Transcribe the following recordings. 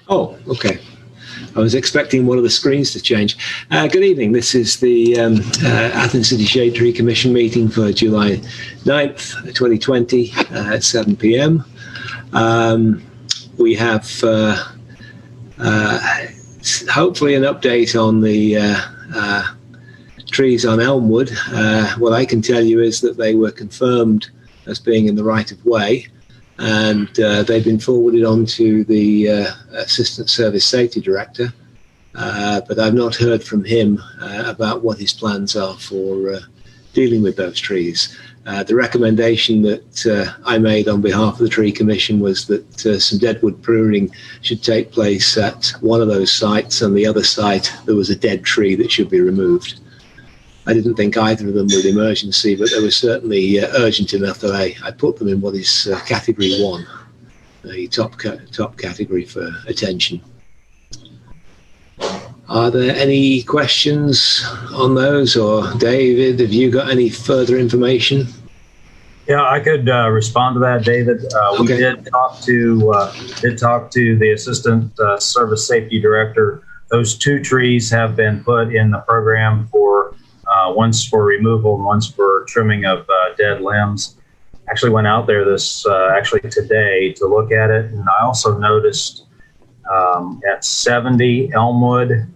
Oh, okay. I was expecting one of the screens to change. Good evening. This is the Athens City Shade Tree Commission meeting for July 9th, 2020 at 7 p.m. We have hopefully an update on the trees on Elmwood. What I can tell you is that they were confirmed as being in the right of way, and they've been forwarded on to the Assistant Service Safety Director, but I've not heard from him about what his plans are for dealing with those trees. The recommendation that I made on behalf of the Tree Commission was that some deadwood pruning should take place at one of those sites, and the other site there was a dead tree that should be removed. I didn't think either of them were emergency, but they were certainly urgent enough that I put them in what is category 1, the top category for attention. Are there any questions on those, or David, have you got any further information? Yeah, I could respond to that, David. Okay. We did talk to the Assistant Service Safety Director. Those 2 trees have been put in the program for one's for removal and one's for trimming of dead limbs. Actually went out there today to look at it, and I also noticed at 70 Elmwood,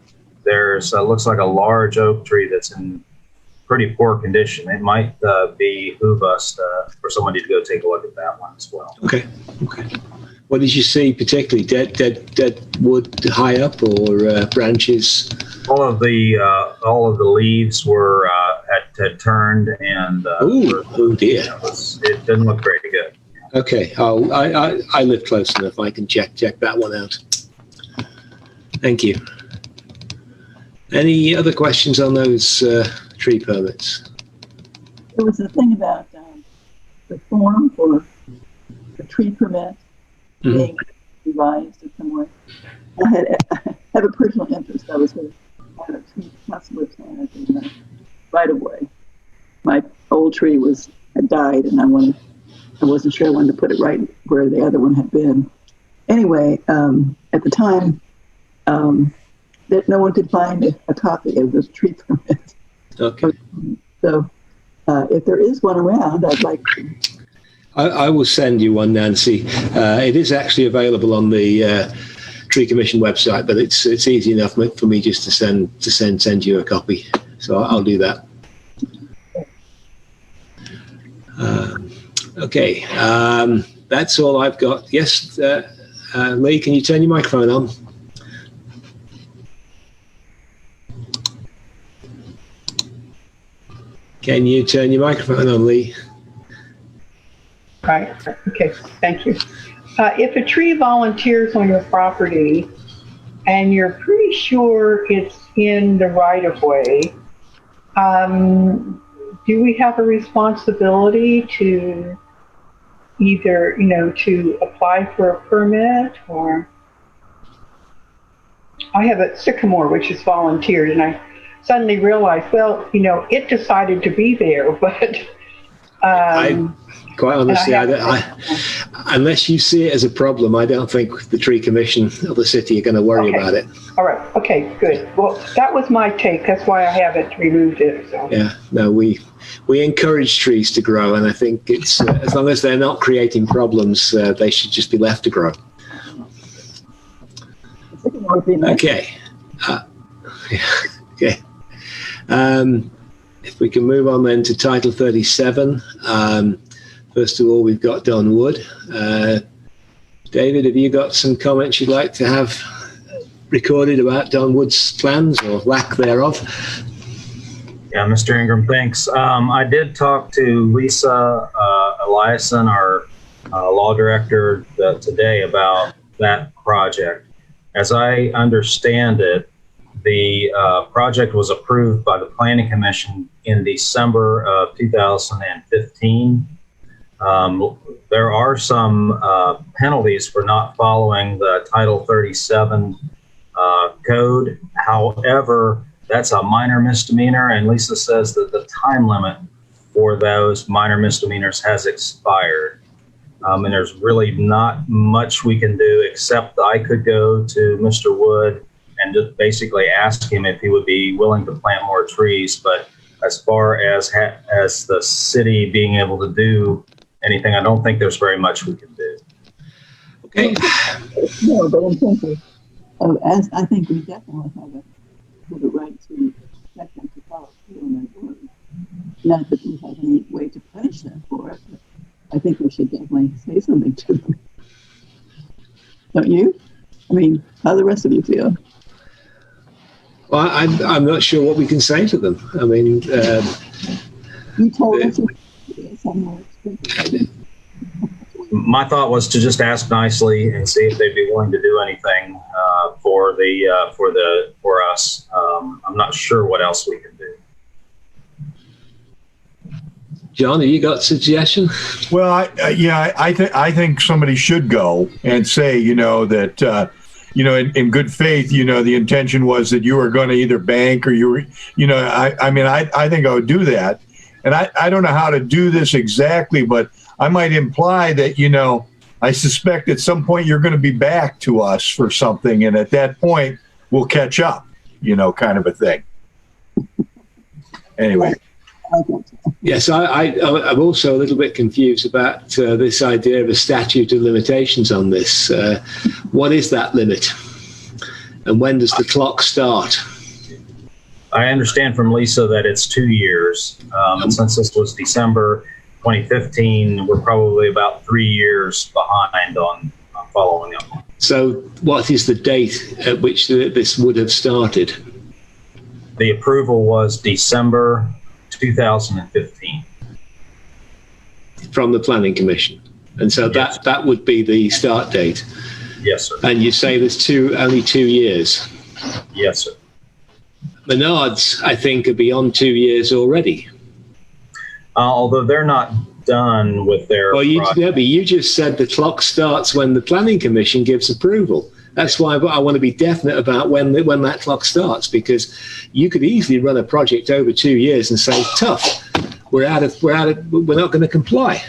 there's looks like a large oak tree that's in pretty poor condition. It might behoove us for somebody to go take a look at that one as well. Okay. What did you see particularly? Dead wood high up, or branches? All of the leaves were had turned, and oh dear, it didn't look very good. Okay, I live close enough. I can check that one out. Thank you. Any other questions on those tree permits? There was a thing about the form for the tree permit being revised in some way. I have a personal interest. I was going to have a tree possibly planted in the right of way. My old tree had died, and I wasn't sure I wanted to put it right where the other one had been. Anyway, at the time, that no one could find a copy of this tree permit. Okay. So, if there is one around, I'd like to. I will send you one, Nancy. It is actually available on the Tree Commission website, but it's easy enough for me just to send you a copy. So I'll do that. Okay, that's all I've got. Yes, Lee, can you turn your microphone on? Can you turn your microphone on, Lee? Right. Okay. Thank you. If a tree volunteers on your property and you're pretty sure it's in the right of way, do we have a responsibility to either, to apply for a permit? Or I have a sycamore which is volunteered, and I suddenly realized, well, it decided to be there, but quite honestly, unless you see it as a problem, I don't think the Tree Commission or the city are going to worry about it. All right. Okay, good. Well, that was my take. That's why I haven't removed it. So. Yeah. No, we encourage trees to grow, and I think it's as long as they're not creating problems, they should just be left to grow. Okay. Okay. If we can move on then to Title 37. First of all, we've got Don Wood. David, have you got some comments you'd like to have recorded about Don Wood's plans or lack thereof? Yeah, Mr. Ingram, thanks. I did talk to Lisa Eliason, our law director, today about that project. As I understand it, the project was approved by the Planning Commission in December of 2015. There are some penalties for not following the Title 37 code. However, that's a minor misdemeanor, and Lisa says that the time limit for those minor misdemeanors has expired. And there's really not much we can do except I could go to Mr. Wood and just basically ask him if he would be willing to plant more trees. But as far as the city being able to do anything, I don't think there's very much we can do. Okay. No, but in terms of, as I think we definitely have a right to expect them to follow through on their word. Not that we have any way to punish them for it, but I think we should definitely say something to them. Don't you? I mean, how do the rest of you feel? Well, I'm not sure what we can say to them. I mean, You told us some more expensive. My thought was to just ask nicely and see if they'd be willing to do anything for us. I'm not sure what else we can do. John, have you got a suggestion? Well, I think somebody should go and say, that, in good faith, the intention was that you were going to either bank or you were, I think I would do that. And I don't know how to do this exactly, but I might imply that, I suspect at some point you're going to be back to us for something. And at that point, we'll catch up, kind of a thing. Anyway. Yes, I'm also a little bit confused about this idea of a statute of limitations on this. What is that limit? And when does the clock start? I understand from Lisa that it's 2 years. And since this was December 2015, we're probably about 3 years behind on following up. So what is the date at which this would have started? The approval was December 2015. From the Planning Commission. And so Yes. that would be the start date. Yes, sir. And you say there's only 2 years. Yes, sir. Menards, I think, are beyond 2 years already. Although they're not done with their Well, project. you just said the clock starts when the Planning Commission gives approval. That's why I want to be definite about when that clock starts, because you could easily run a project over 2 years and say, tough, we're not going to comply.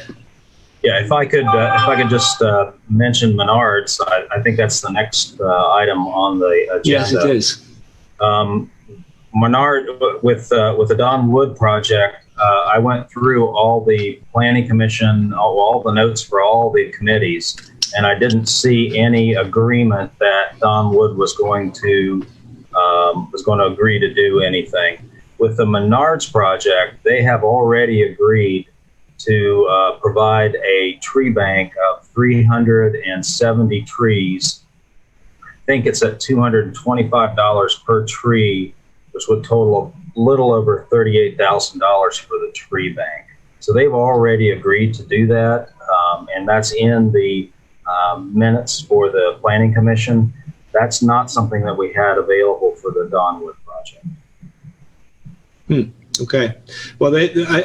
Yeah, if I could just mention Menards, I think that's the next item on the agenda. Yes, it is. Menard, with the Don Wood project, I went through all the Planning Commission, all the notes for all the committees, and I didn't see any agreement that Don Wood was going to agree to do anything. With the Menards project, they have already agreed to provide a tree bank of 370 trees. I think it's at $225 per tree, which would total a little over $38,000 for the tree bank. So they've already agreed to do that, and that's in the minutes for the Planning Commission. That's not something that we had available for the Donwood project. Okay. Well,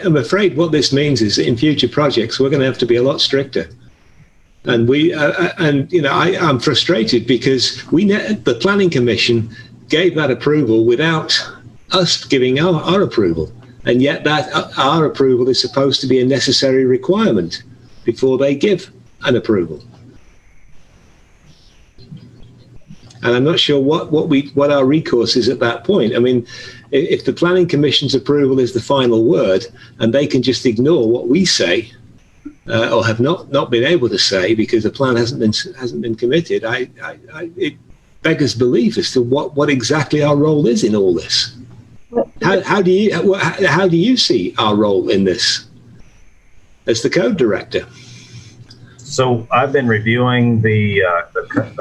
I'm afraid what this means is that in future projects, we're going to have to be a lot stricter. And I'm frustrated because the Planning Commission gave that approval without us giving our approval. And yet that our approval is supposed to be a necessary requirement before they give an approval. And I'm not sure what our recourse is at that point. I mean, if the Planning Commission's approval is the final word, and they can just ignore what we say, or have not been able to say because the plan hasn't been committed, it beggars belief as to what exactly our role is in all this. How do you see our role in this as the code director? So I've been reviewing the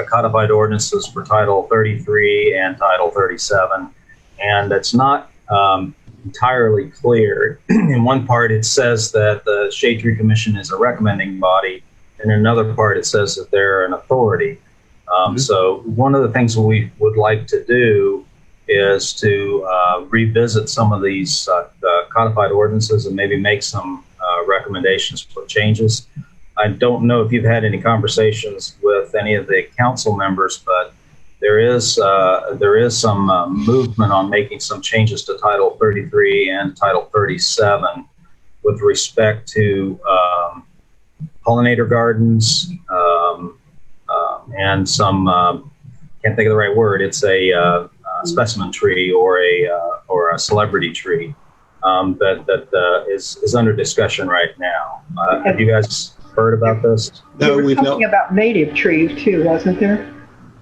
codified ordinances for Title 33 and Title 37, and it's not entirely clear. In one part, it says that the Shade Tree Commission is a recommending body, and in another part, it says that they're an authority. So one of the things we would like to do is to revisit some of these the codified ordinances and maybe make some recommendations for changes. I don't know if you've had any conversations with any of the council members, but there is some movement on making some changes to Title 33 and Title 37 with respect to pollinator gardens, and some, can't think of the right word. It's a specimen tree or a celebrity tree that is under discussion right now. Have you guys heard about this? No, there was we've something not. about native trees too, wasn't there?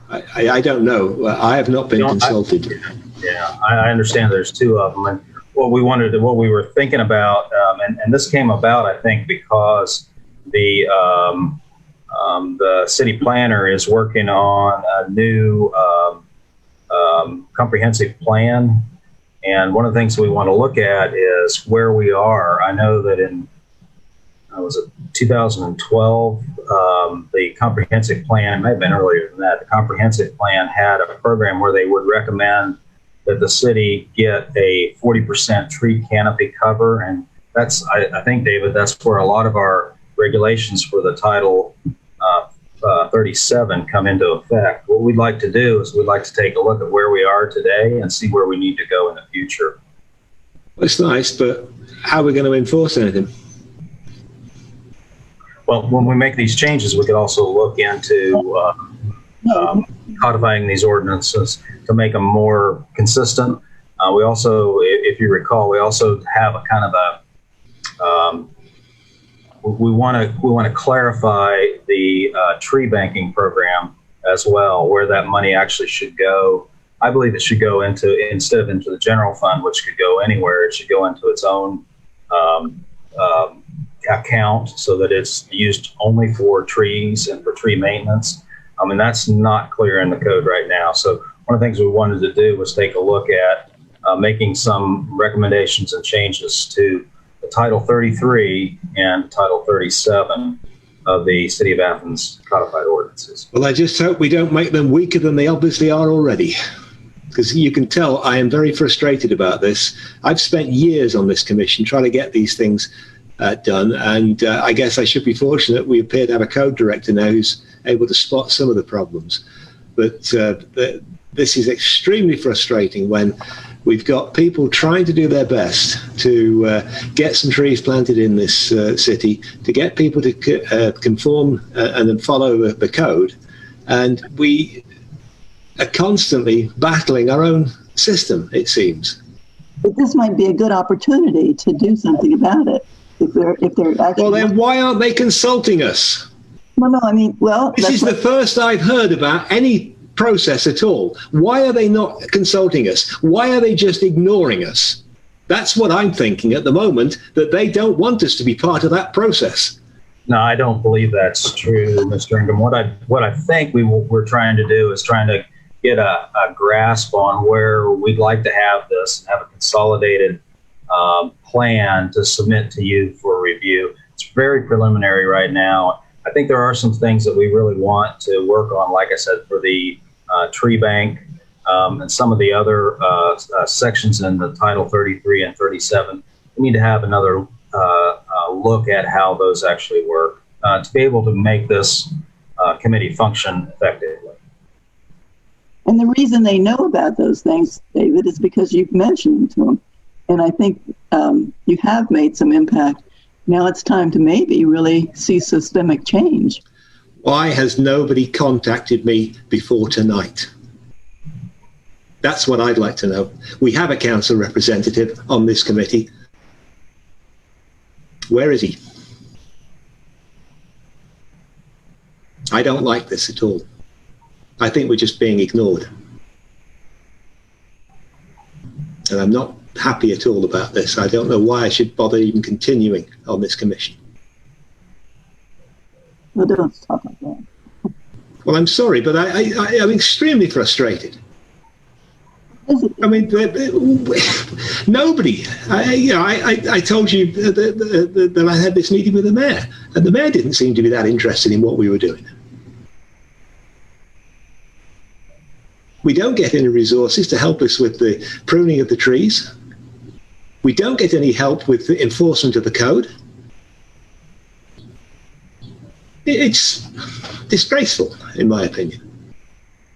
I don't know. I have not been consulted. Yeah, I understand there's two of them. And what we were thinking about, and this came about, I think, because the city planner is working on a new comprehensive plan. And one of the things we want to look at is where we are. I know that in 2012, the comprehensive plan, it may have been earlier than that, the comprehensive plan had a program where they would recommend that the city get a 40% tree canopy cover. And that's, I think, David, that's where a lot of our regulations for the Title 37 come into effect. What we'd like to do is we'd like to take a look at where we are today and see where we need to go in the future. Well, it's nice, but how are we going to enforce anything? Well, when we make these changes, we could also look into codifying these ordinances to make them more consistent. We also, if you recall, we also have a kind of a we want to clarify the tree banking program as well, where that money actually should go. I believe it should go instead of into the general fund, which could go anywhere. It should go into its own account so that it's used only for trees and for tree maintenance. I mean, that's not clear in the code right now. So one of the things we wanted to do was take a look at making some recommendations and changes to the Title 33 and Title 37 of the City of Athens codified ordinances. Well, I just hope we don't make them weaker than they obviously are already. Because you can tell I am very frustrated about this. I've spent years on this commission trying to get these things done, and I guess I should be fortunate we appear to have a code director now who's able to spot some of the problems. But this is extremely frustrating when we've got people trying to do their best to get some trees planted in this city, to get people to conform and then follow the code, and we are constantly battling our own system, it seems. But this might be a good opportunity to do something about it. If they're actually, Well, then why aren't they consulting us? no, I mean, well, This is the first I've heard about any process at all. Why are they not consulting us? Why are they just ignoring us? That's what I'm thinking at the moment, that they don't want us to be part of that process. No, I don't believe that's true, Mr. Ingham. What I think we're trying to do is trying to get a grasp on where we'd like to have this, have a consolidated plan to submit to you for review. It's very preliminary right now. I think there are some things that we really want to work on, like I said, for the tree bank and some of the other sections in the Title 33 and 37. We need to have another look at how those actually work to be able to make this committee function effectively. and the reason they know about those things, David, is because you've mentioned them to them. And I think you have made some impact. Now it's time to maybe really see systemic change. Why has nobody contacted me before tonight? That's what I'd like to know. We have a council representative on this committee. Where is he? I don't like this at all. I think we're just being ignored. And I'm not happy at all about this. I don't know why I should bother even continuing on this commission. Well, don't talk like that. Well, I'm sorry, but I'm extremely frustrated. I mean, nobody. I told you that I had this meeting with the mayor, and the mayor didn't seem to be that interested in what we were doing. We don't get any resources to help us with the pruning of the trees. We don't get any help with the enforcement of the code. It's disgraceful, in my opinion.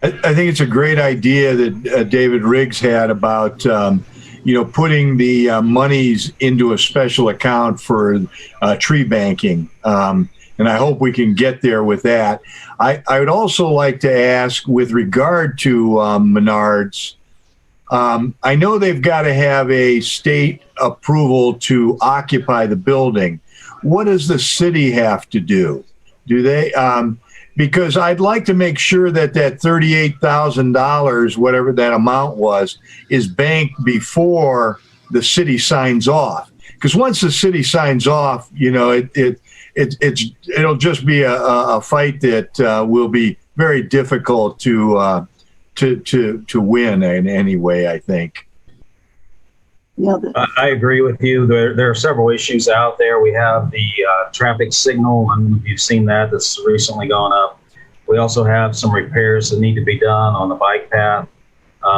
I think it's a great idea that David Riggs had about, putting the monies into a special account for tree banking. and I hope we can get there with that. I would also like to ask, with regard to Menards, I know they've got to have a state approval to occupy the building. What does the city have to do? Do they? Because I'd like to make sure that $38,000, whatever that amount was, is banked before the city signs off. Because once the city signs off, it'll just be a fight that will be very difficult to win in any way, I think. Yeah, I agree with you. There are several issues out there. We have the traffic signal. I don't know if you've seen that. That's recently gone up. We also have some repairs that need to be done on the bike path.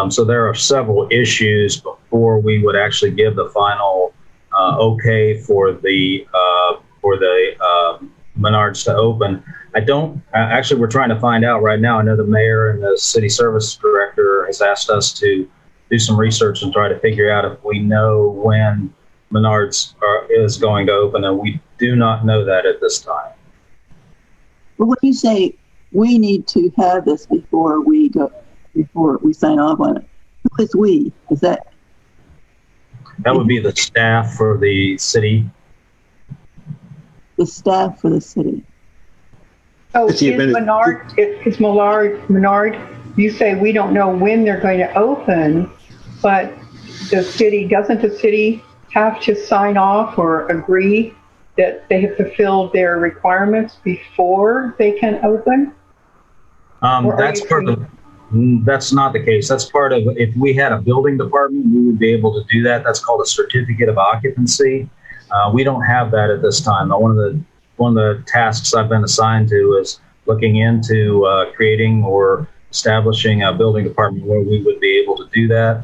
So there are several issues before we would actually give the final okay for the Menards to open. Actually, we're trying to find out right now. I know the mayor and the city service director has asked us to do some research and try to figure out if we know when Menards is going to open, and we do not know that at this time. But when you say we need to have this before we sign off on it, who is we? Is that? That would be the staff for the city. The staff for the city. Oh, is Menard, you say we don't know when they're going to open, but doesn't the city have to sign off or agree that they have fulfilled their requirements before they can open? That's not the case. That's part of, if we had a building department, we would be able to do that. That's called a certificate of occupancy. We don't have that at this time. One of the tasks I've been assigned to is looking into creating or establishing a building department where we would be able to do that.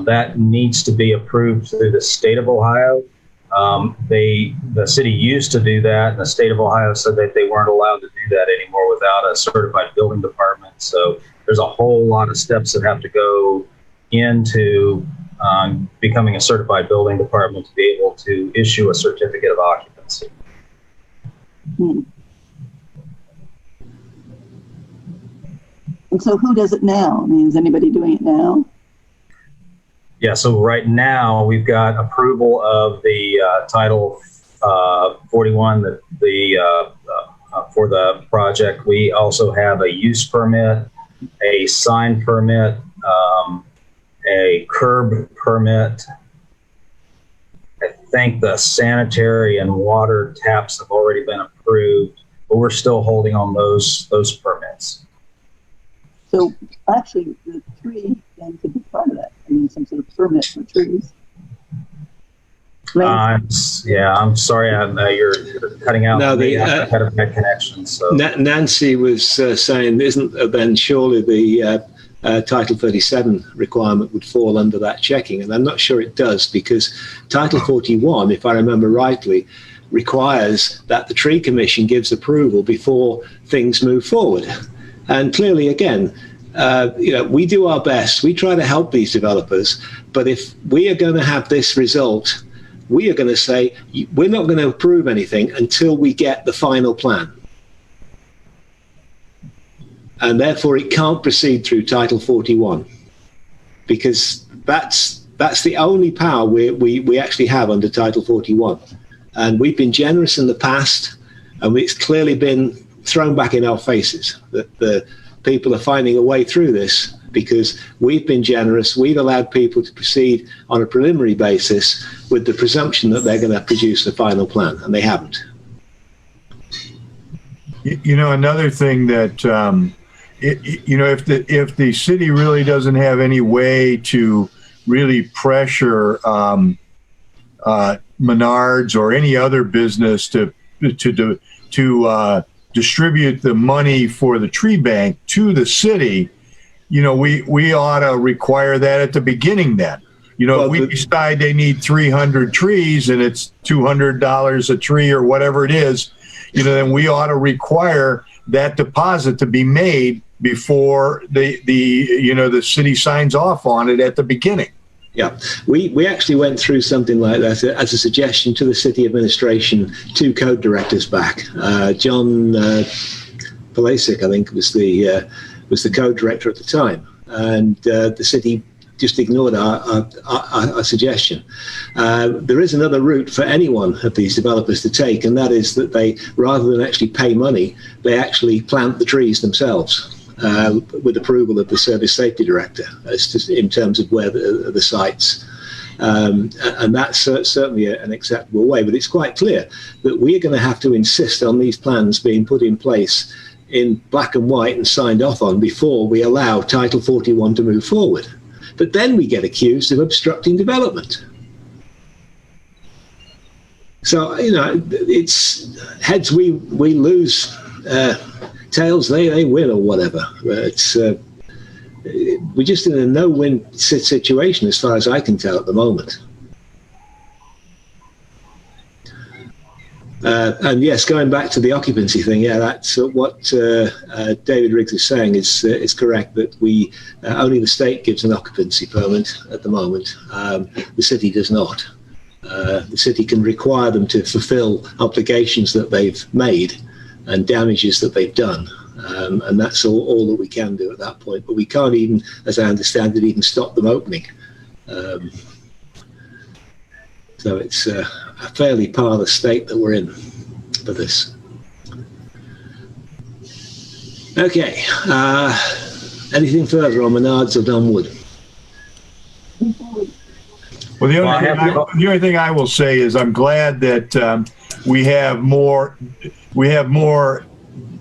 That needs to be approved through the state of Ohio. The city used to do that, and the state of Ohio said that they weren't allowed to do that anymore without a certified building department. So there's a whole lot of steps that have to go into becoming a certified building department to be able to issue a certificate of occupancy. And so who does it now? I mean, is anybody doing it now? Yeah, so right now we've got approval of the Title 41 for the project. We also have a use permit, a sign permit, a curb permit. I think the sanitary and water taps have already been approved, but we're still holding on those permits. So actually, the tree then could be part of that. I mean, some sort of permit for trees. I'm sorry, you're cutting out. No, I had a bad connection. So Nancy was saying, isn't then surely the Title 37 requirement would fall under that checking? And I'm not sure it does, because Title 41, if I remember rightly, requires that the Tree Commission gives approval before things move forward. And clearly, again, we do our best. We try to help these developers. But if we are going to have this result, we are going to say, we're not going to approve anything until we get the final plan. And therefore, it can't proceed through Title 41, because that's the only power we actually have under Title 41. And we've been generous in the past, and it's clearly been thrown back in our faces that the people are finding a way through this, because we've been generous. We've allowed people to proceed on a preliminary basis with the presumption that they're going to produce the final plan, and they haven't. Another thing that, if the city really doesn't have any way to really pressure Menards or any other business to distribute the money for the tree bank to the city, we ought to require that at the beginning then. If we decide they need 300 trees and it's $200 a tree or whatever it is, then we ought to require that deposit to be made before the city signs off on it at the beginning. Yeah, we actually went through something like that as a suggestion to the city administration, 2 code directors back. John Polasic, I think, was the code director at the time, and the city just ignored our suggestion. There is another route for any one of these developers to take, and that is that they, rather than actually pay money, they actually plant the trees themselves. With approval of the service safety director, as to, in terms of where the sites, and that's certainly an acceptable way. But it's quite clear that we are going to have to insist on these plans being put in place in black and white and signed off on before we allow Title 41 to move forward. But then we get accused of obstructing development. So, you know, it's heads we lose. Tails, they win, or whatever. It's we're just in a no-win situation, as far as I can tell, at the moment. And yes, going back to the occupancy thing, yeah, that's what David Riggs is saying is correct. That we only the state gives an occupancy permit at the moment. The city does not. The city can require them to fulfil obligations that they've made and damages that they've done, and that's all that we can do at that point. But we can't even, as I understand it, even stop them opening. So it's a fairly parlous state that we're in for this. Okay, anything further on Menards or Dunwood? Well, the only thing I will say is I'm glad that we have more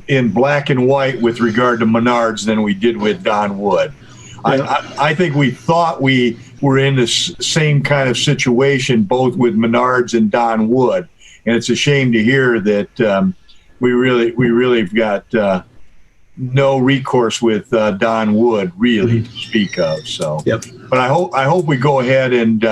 in black and white with regard to Menards than we did with Don Wood. I think we thought we were in the same kind of situation both with Menards and Don Wood, and it's a shame to hear that we really have got no recourse with Don Wood really to speak of. So, yep. But I hope we go ahead and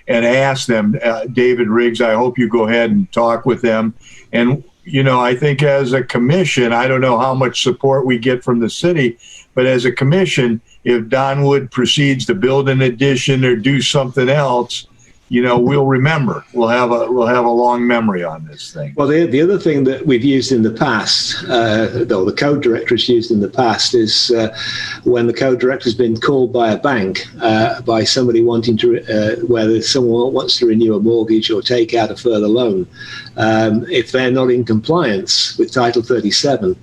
ask them, David Riggs. I hope you go ahead and talk with them. And you know, I think as a commission, I don't know how much support we get from the city, but as a commission, if Don Wood proceeds to build an addition or do something else, you know, we'll remember. We'll have a long memory on this thing. Well, the other thing that we've used in the past, though the code director has used in the past, is when the code director has been called by a bank, by somebody wanting to, whether someone wants to renew a mortgage or take out a further loan, if they're not in compliance with Title 37.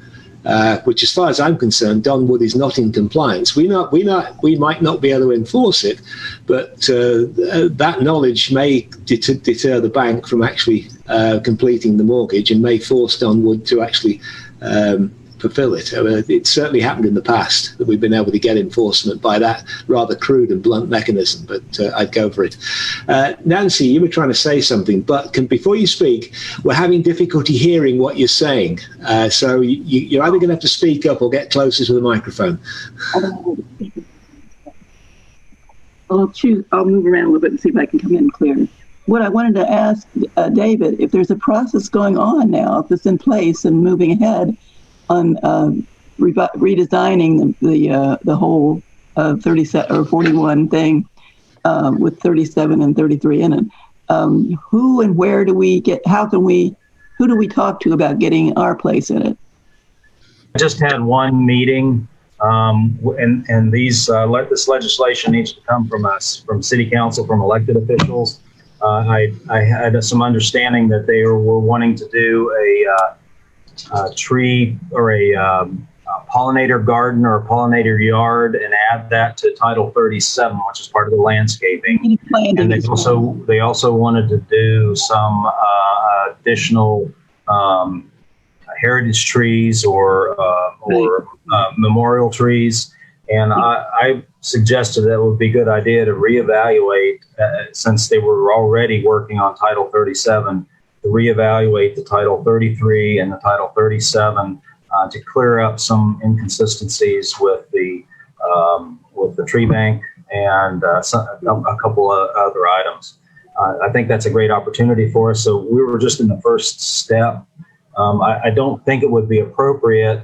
Which, as far as I'm concerned, Don Wood is not in compliance. We might not be able to enforce it, but that knowledge may deter the bank from actually completing the mortgage and may force Don Wood to actually fulfill it. It certainly happened in the past that we've been able to get enforcement by that rather crude and blunt mechanism, but I'd go for it. Nancy, you were trying to say something, but before you speak, we're having difficulty hearing what you're saying. So you're either going to have to speak up or get closer to the microphone. I don't know how to speak. I'll move around a little bit and see if I can come in clear. What I wanted to ask David, if there's a process going on now, if it's in place and moving ahead on redesigning the whole 37 or 41 thing with 37 and 33 in it, who and where do we get? Who do we talk to about getting our place in it? I just had one meeting, and this legislation needs to come from us, from City Council, from elected officials. I had some understanding that they were wanting to do a tree or a pollinator garden or a pollinator yard and add that to Title 37, which is part of the landscaping. And they also wanted to do some additional heritage trees or memorial trees. And I suggested that it would be a good idea to reevaluate, since they were already working on Title 37, to reevaluate the Title 33 and the Title 37 to clear up some inconsistencies with the tree bank and a couple of other items. I think that's a great opportunity for us. So we were just in the first step. I don't think it would be appropriate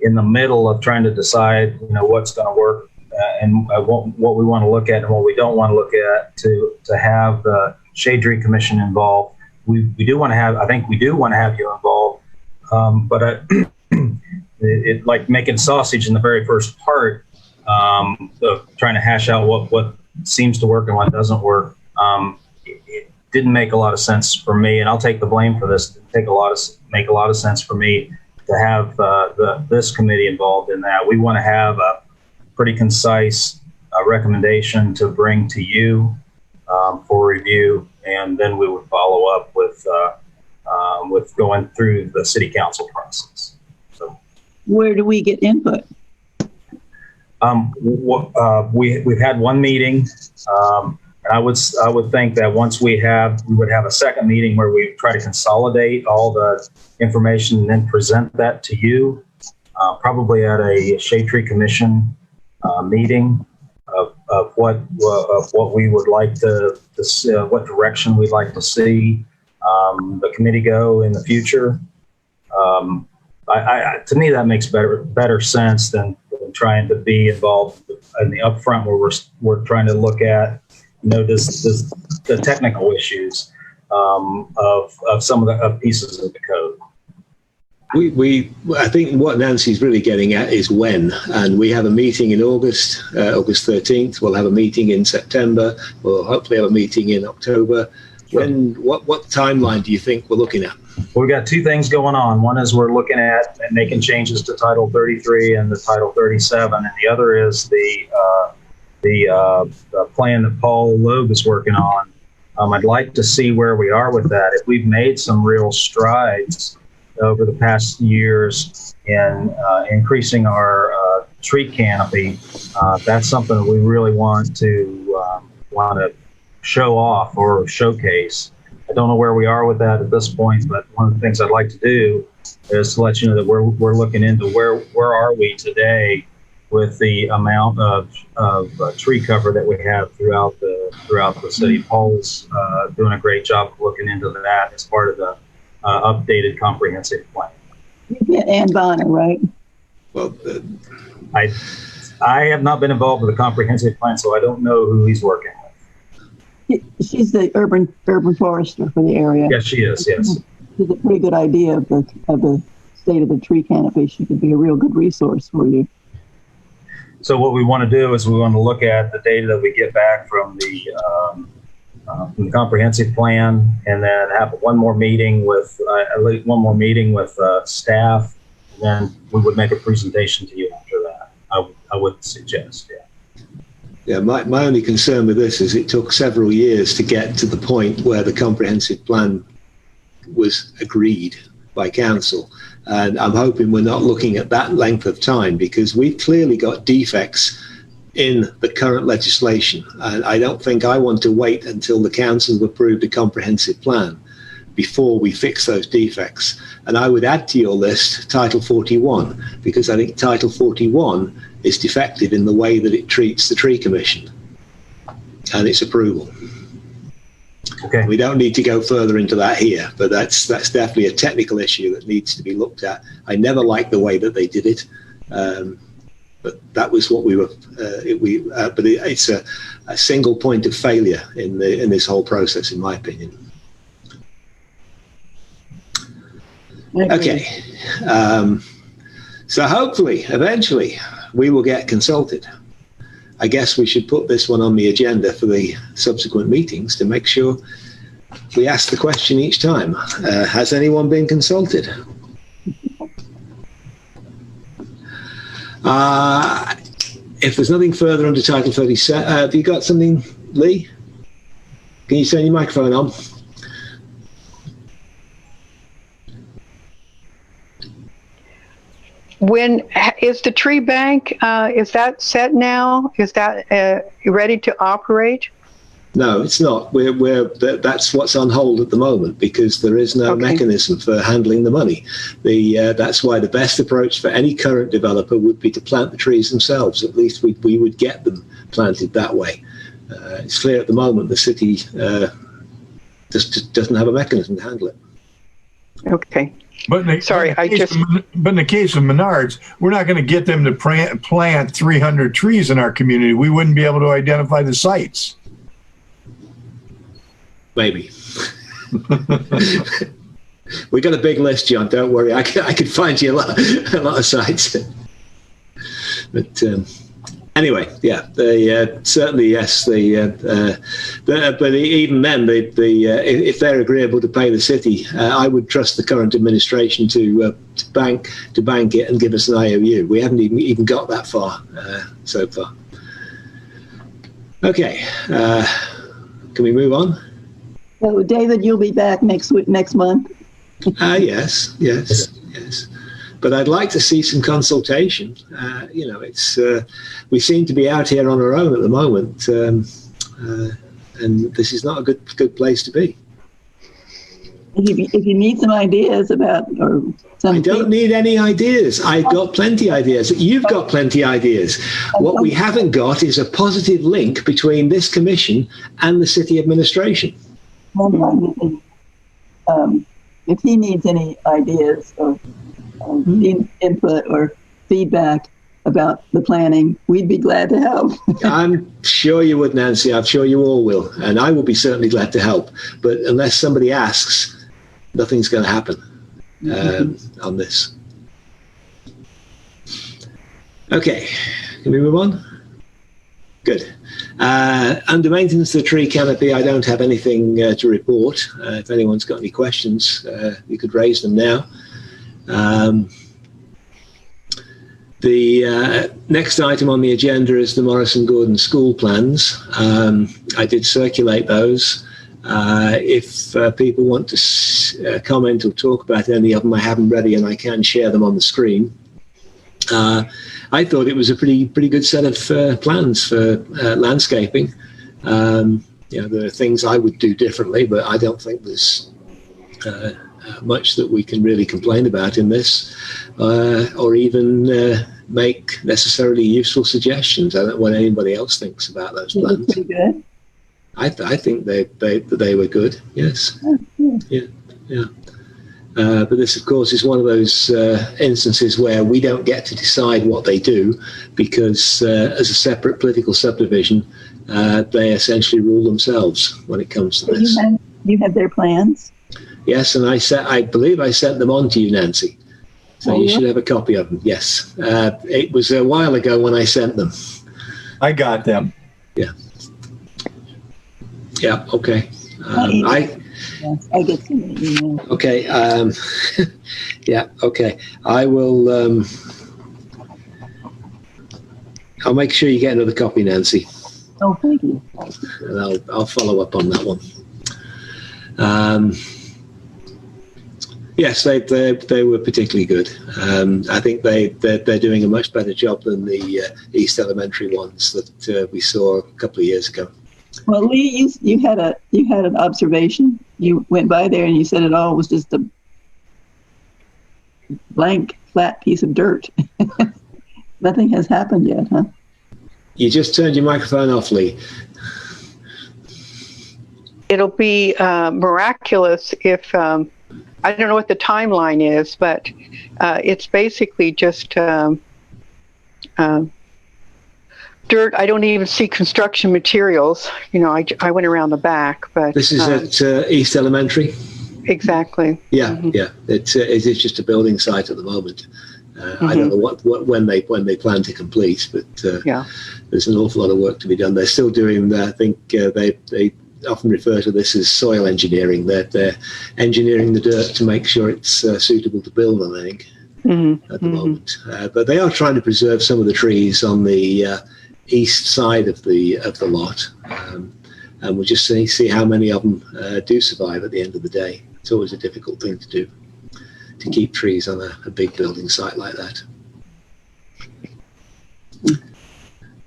in the middle of trying to decide, what's going to work what we want to look at and what we don't want to look at to have the Shade Tree Commission involved. We do want to have, I think we do want to have you involved, but it like making sausage in the very first part of trying to hash out what seems to work and what doesn't work. It didn't make a lot of sense for me, and I'll take the blame for this. It didn't make a lot of sense for me to have this committee involved in that. We want to have a pretty concise recommendation to bring to you for review, and then we would follow up with going through the city council process. So, where do we get input? We've had one meeting, and I would think that once we would have a second meeting where we try to consolidate all the information and then present that to you, probably at a Shade Tree Commission meeting of what we would like to see, what direction we'd like to see the committee go in the future. To me, that makes better sense than trying to be involved in the upfront where we're trying to look at, the technical issues of some of the pieces of the code. I think what Nancy's really getting at is when, and we have a meeting in August 13th. We'll have a meeting in September. We'll hopefully have a meeting in October. Sure. What timeline do you think we're looking at? Well, we've got two things going on. One is we're looking at making changes to Title 33 and the Title 37, and the other is the plan that Paul Loeb is working on. I'd like to see where we are with that. If we've made some real strides over the past years in increasing our tree canopy, that's something that we really want to show off or showcase. I don't know where we are with that at this point, but one of the things I'd like to do is to let you know that we're looking into where are we today with the amount of tree cover that we have throughout the city. Paul's doing a great job of looking into that as part of the updated comprehensive plan. You get Ann Bonner, right? Well, I have not been involved with the comprehensive plan, so I don't know who he's working with. She's the urban forester for the area. Yes, she is. Yes, she's a pretty good idea of the state of the tree canopy. She could be a real good resource for you. So what we want to do is we want to look at the data that we get back from the comprehensive plan, and then have one more meeting with at least one more meeting with staff, and then we would make a presentation to you after that. I would suggest, yeah. Yeah, my only concern with this is it took several years to get to the point where the comprehensive plan was agreed by council. And I'm hoping we're not looking at that length of time, because we've clearly got defects in the current legislation. And I don't think I want to wait until the council have approved a comprehensive plan before we fix those defects. And I would add to your list Title 41, because I think Title 41 is defective in the way that it treats the Tree Commission and its approval. Okay. We don't need to go further into that here, but that's definitely a technical issue that needs to be looked at. I never liked the way that they did it, but that was what we were. But it's a single point of failure in this whole process, in my opinion. Okay, so hopefully, eventually, we will get consulted. I guess we should put this one on the agenda for the subsequent meetings to make sure we ask the question each time. Has anyone been consulted? If there's nothing further under Title 37, have you got something, Lee? Can you turn your microphone on? When is the tree bank? Is that set now? Is that ready to operate? No, it's not. That's what's on hold at the moment, because there is no mechanism for handling the money. That's why the best approach for any current developer would be to plant the trees themselves. At least we would get them planted that way. It's clear at the moment the city just doesn't have a mechanism to handle it. Okay. But in Sorry, but in the case of Menards, we're not going to get them to plant 300 trees in our community. We wouldn't be able to identify the sites. Maybe. We got a big list, John. Don't worry. I could find you a lot of sites. But anyway, yeah, certainly yes. But even then, if they're agreeable to pay the city, I would trust the current administration to bank it and give us an IOU. We haven't even got that far so far. Okay, can we move on? So, David, you'll be back next month. Yes. But I'd like to see some consultation. We seem to be out here on our own at the moment, and this is not a good place to be. If you need some ideas about, or some, I don't need any ideas. I've got plenty of ideas. You've got plenty of ideas. What we haven't got is a positive link between this commission and the city administration. If he needs any ideas or input or feedback about the planning, we'd be glad to help. I'm sure you would, Nancy. I'm sure you all will. And I will be certainly glad to help. But unless somebody asks, nothing's going to happen on this. Okay, can we move on? Good. Under maintenance of the tree canopy, I don't have anything to report. If anyone's got any questions, you could raise them now. The next item on the agenda is the Morrison Gordon school plans. I did circulate those. If people want to comment or talk about any of them, I have them ready and I can share them on the screen. I thought it was a pretty good set of plans for landscaping. There are things I would do differently, but I don't think there's much that we can really complain about in this, or even make necessarily useful suggestions. I don't know what anybody else thinks about those plans. Pretty good. I think they were good. Yes. Yeah. But this, of course, is one of those instances where we don't get to decide what they do because as a separate political subdivision, they essentially rule themselves when it comes to this. You have their plans? Yes, and I believe I sent them on to you, Nancy. So you should have a copy of them. Yes. It was a while ago when I sent them. I got them. Yeah. Yeah, okay. Yes, I get some emails. Okay. Yeah. Okay. I will. I'll make sure you get another copy, Nancy. Oh, thank you. And I'll follow up on that one. Yes, they were particularly good. I think they're doing a much better job than the East Elementary ones that we saw a couple of years ago. Well, Lee, you had an observation. You went by there and you said it all was just a blank, flat piece of dirt. Nothing has happened yet, huh? You just turned your microphone off, Lee. It'll be miraculous if, I don't know what the timeline is, but it's basically just dirt. I don't even see construction materials. I went around the back, but this is at East Elementary. Exactly. Yeah, yeah. It is just a building site at the moment. I don't know what when they plan to complete, but there's an awful lot of work to be done. They're still doing. I think they often refer to this as soil engineering. They're engineering the dirt to make sure it's suitable to build on. I think at the moment, but they are trying to preserve some of the trees on the east side of the lot, and we'll just see how many of them do survive at the end of the day. It's always a difficult thing to do, to keep trees on a big building site like that.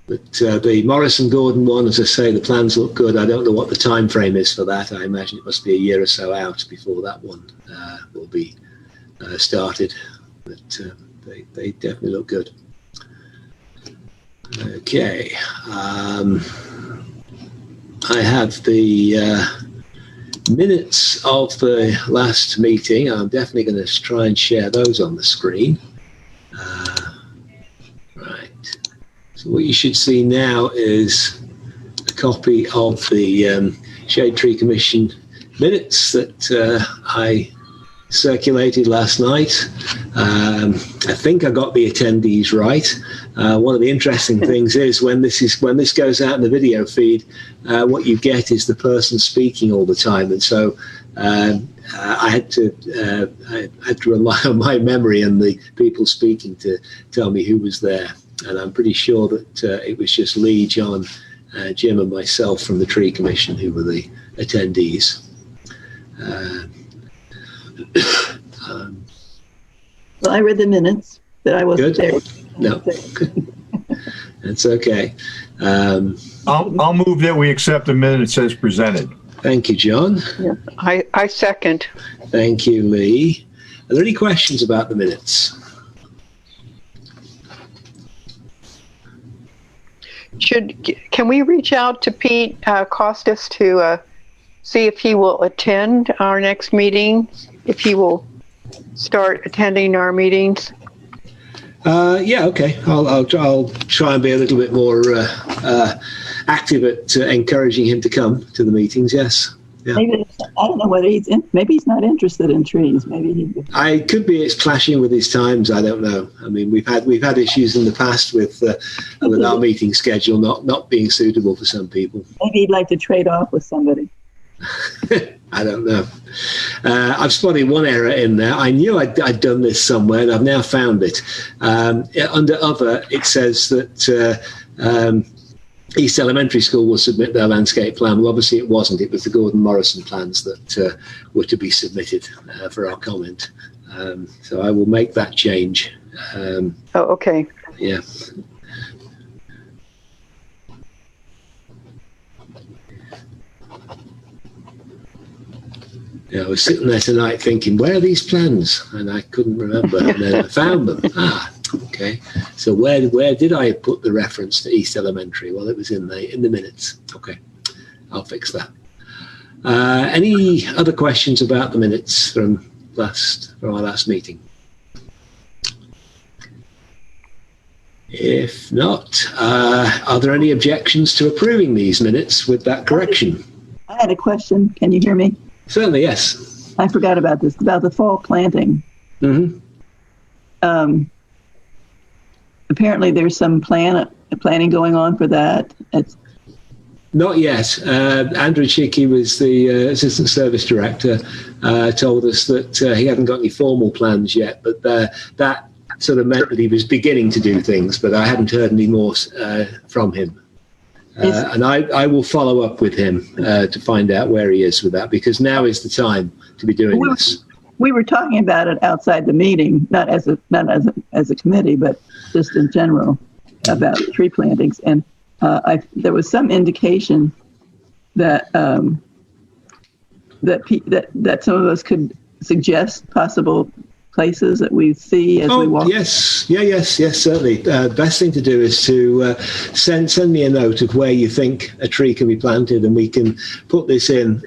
But the Morrison Gordon one, as I say, the plans look good. I don't know what the time frame is for that. I imagine it must be a year or so out before that one will be started. But they definitely look good. Okay. I have the minutes of the last meeting. I'm definitely going to try and share those on the screen. Right. So what you should see now is a copy of the Shade Tree Commission minutes that I circulated last night. I think I got the attendees right. One of the interesting things is when this goes out in the video feed, what you get is the person speaking all the time, and so I had to rely on my memory and the people speaking to tell me who was there. And I'm pretty sure that it was just Lee, John, Jim, and myself from the Tree Commission who were the attendees. Well, I read the minutes, but I wasn't there. No, that's okay. I'll move that we accept the minutes as presented. Thank you, John. Yeah. I second. Thank you, Lee. Are there any questions about the minutes? Can we reach out to Pete Costas to see if he will attend our next meeting, if he will start attending our meetings? Yeah, okay. I'll try and be a little bit more active at encouraging him to come to the meetings. Yes. Yeah. Maybe I don't know whether maybe he's not interested in trees. Maybe I could be. It's clashing with his times. I don't know. I mean, we've had issues in the past with our meeting schedule not being suitable for some people. Maybe he'd like to trade off with somebody. I don't know. I've spotted one error in there. I knew I'd done this somewhere, and I've now found it. Under other, it says that East Elementary School will submit their landscape plan. Well, obviously it wasn't. It was the Gordon Morrison plans that were to be submitted for our comment. So I will make that change. Okay. Yeah. Yeah, I was sitting there tonight thinking, where are these plans? And I couldn't remember. And then I found them. Okay. So where did I put the reference to East Elementary? Well, it was in the minutes. Okay, I'll fix that. Any other questions about the minutes from our last meeting? If not, are there any objections to approving these minutes with that correction? I had a question. Can you hear me? Certainly, yes. I forgot about this, about the fall planting. Mm-hmm. Apparently there's some planning going on for that. Not yet. Andrew Chicky was the Assistant Service Director, told us that he hadn't got any formal plans yet, but that sort of meant that he was beginning to do things, but I hadn't heard any more from him. And I will follow up with him to find out where he is with that, because now is the time to be doing this. We were talking about it outside the meeting, not as a committee, but just in general about tree plantings. And there was some indication that that some of us could suggest possible places that we see as we walk. Yes, certainly. Best thing to do is to send me a note of where you think a tree can be planted, and we can put this in.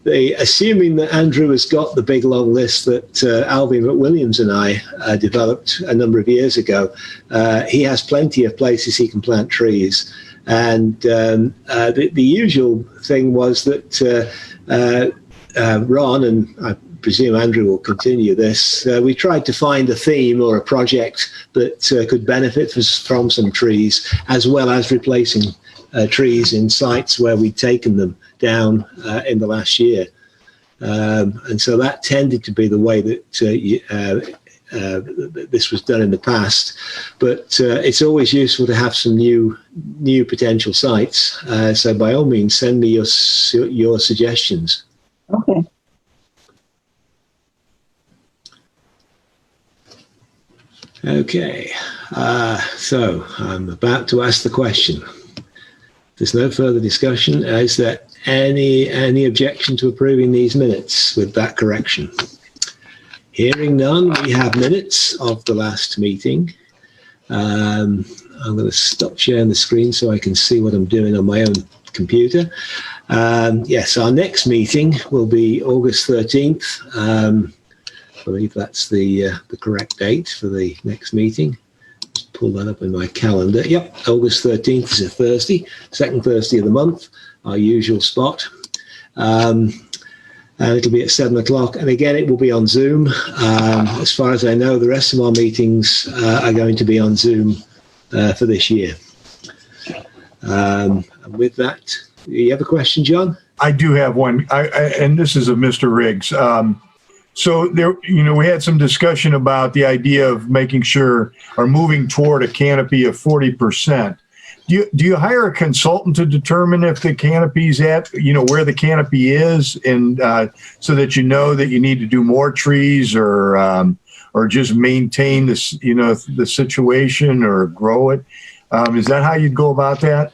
Assuming that Andrew has got the big long list that Alvin McWilliams and I developed a number of years ago, he has plenty of places he can plant trees. And the usual thing was that Ron, and I presume Andrew will continue this, we tried to find a theme or a project that could benefit from some trees, as well as replacing trees in sites where we'd taken them down in the last year. And so that tended to be the way that this was done in the past. But it's always useful to have some new potential sites. So by all means, send me your suggestions. Okay. Okay, so I'm about to ask the question. There's no further discussion. Is there any objection to approving these minutes with that correction? Hearing none, we have minutes of the last meeting. I'm going to stop sharing the screen so I can see what I'm doing on my own computer. Yes, our next meeting will be August 13th. I believe that's the correct date for the next meeting. Just pull that up in my calendar. Yep, August 13th is a Thursday, second Thursday of the month, our usual spot. And it'll be at 7 o'clock. And again, it will be on Zoom. As far as I know, the rest of our meetings are going to be on Zoom for this year. And with that, you have a question, John? I do have one, and this is of Mr. Riggs. So there, we had some discussion about the idea of making sure or moving toward a canopy of 40%. Do you hire a consultant to determine if the canopy's at, where the canopy is, and so that that you need to do more trees or just maintain this, the situation or grow it? Is that how you'd go about that?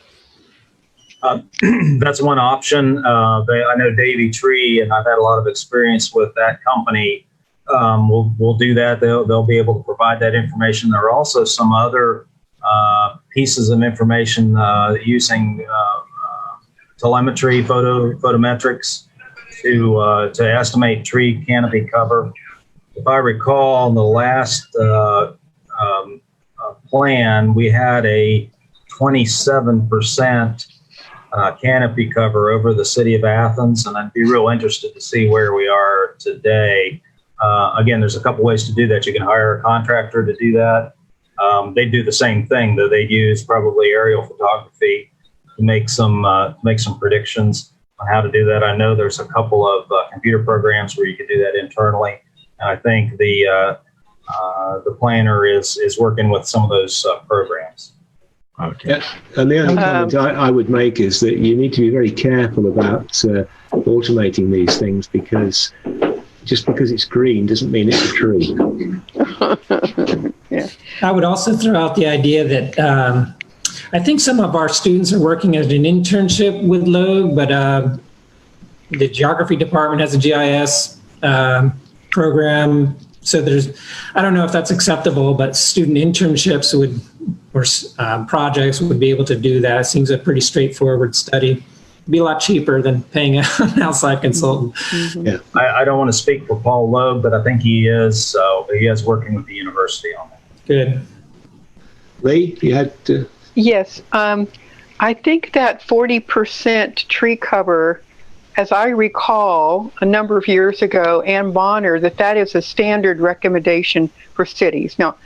That's one option. I know Davy Tree, and I've had a lot of experience with that company. We'll do that. They'll be able to provide that information. There are also some other pieces of information using telemetry, photometrics to estimate tree canopy cover. If I recall, in the last plan, we had a 27% canopy cover over the city of Athens, and I'd be real interested to see where we are today. Again, there's a couple ways to do that. You can hire a contractor to do that. They do the same thing, though. They use probably aerial photography to make some predictions on how to do that. I know there's a couple of computer programs where you can do that internally, and I think the planner is working with some of those programs. Okay. Yeah. And the only comment I would make is that you need to be very careful about automating these things, because just because it's green doesn't mean it's a tree. Yeah. I would also throw out the idea that I think some of our students are working as an internship with Logue, but the geography department has a GIS program. So I don't know if that's acceptable, but student internships or projects would be able to do that. It seems a pretty straightforward study. It'd be a lot cheaper than paying an outside consultant. Mm-hmm. Yeah. I don't want to speak for Paul Logue, but I think he is. So he is working with the university on that. Good. Lee, you had to... Yes. I think that 40% tree cover, as I recall a number of years ago, Ann Bonner, that is a standard recommendation for cities. Now,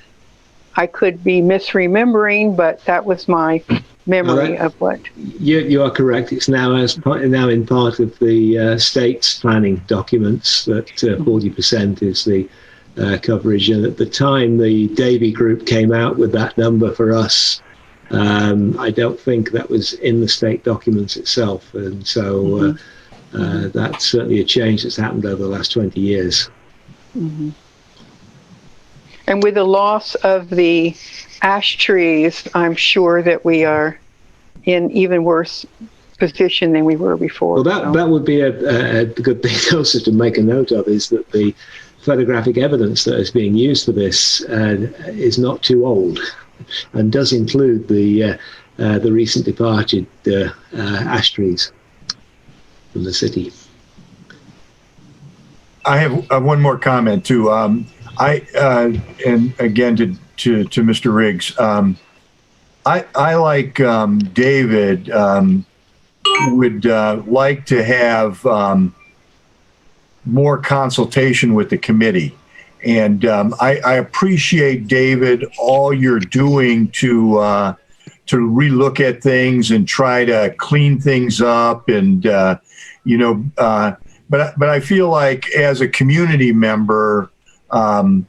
I could be misremembering, but that was my memory of what. You are correct. It's now in part of the state's planning documents that 40% is the coverage. And at the time the Davy Group came out with that number for us, I don't think that was in the state documents itself. And so that's certainly a change that's happened over the last 20 years. Mm-hmm. And with the loss of the ash trees, I'm sure that we are in even worse position than we were before. Well, that would be a good thing also to make a note of, is that the photographic evidence that is being used for this is not too old, and does include the recent departed ash trees from the city. I have one more comment too. And again to Mr. Riggs, I like David would like to have more consultation with the committee, and I appreciate, David, all you're doing to relook at things and try to clean things up, and but I feel like as a community member, and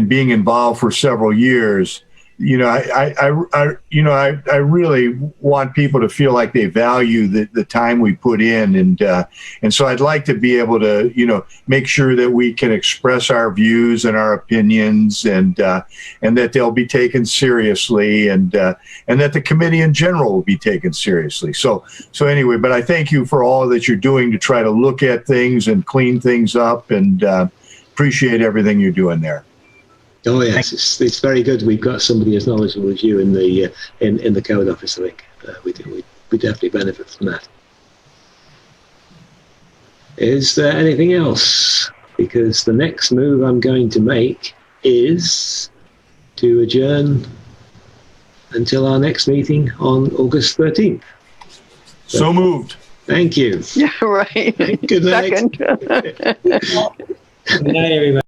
being involved for several years, I really want people to feel like they value the time we put in, and so I'd like to be able to make sure that we can express our views and our opinions, and that they'll be taken seriously, and that the committee in general will be taken seriously. So anyway, but I thank you for all that you're doing to try to look at things and clean things up, and appreciate everything you're doing there. Oh yes, it's very good. We've got somebody as knowledgeable as you in the code office. I think we definitely benefit from that. Is there anything else? Because the next move I'm going to make is to adjourn until our next meeting on August 13th. So moved. Thank you. Yeah, right. Good night. Second. Good night, everybody.